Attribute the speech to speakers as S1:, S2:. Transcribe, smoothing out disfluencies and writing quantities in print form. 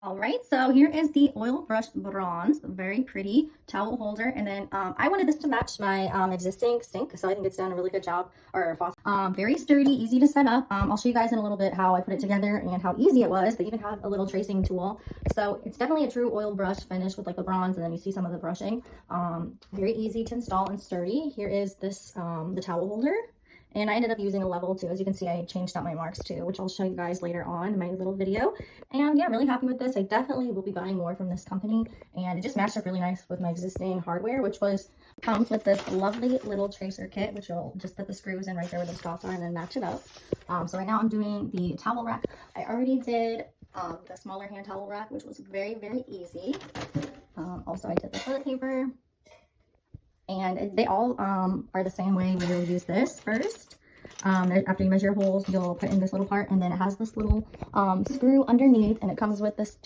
S1: All right, so here is the oil brush bronze, very pretty towel holder. And then I wanted this to match my existing sink, so I think it's done a really good job, or faucet. Very sturdy, easy to set up. I'll show you guys in a little bit how I put it together and how easy it was. They even have a little tracing tool. So it's definitely a true oil brush finish with like the bronze, and then you see some of the brushing. Very easy to install and sturdy. Here is this, the towel holder. And I ended up using a level too. As you can see, I changed out my marks too, which I'll show you guys later on in my little video. And yeah, really happy with this. I definitely will be buying more from this company. And it just matched up really nice with my existing hardware, which comes with this lovely little tracer kit, which you'll just put the screws in right there where the spots are and then match it up. So right now I'm doing the towel rack. I already did the smaller hand towel rack, which was very, very easy. Also, I did the toilet paper. And they all are the same way. We will use this first. After you measure holes, you'll put in this little part, and then it has this little screw underneath, and it comes with this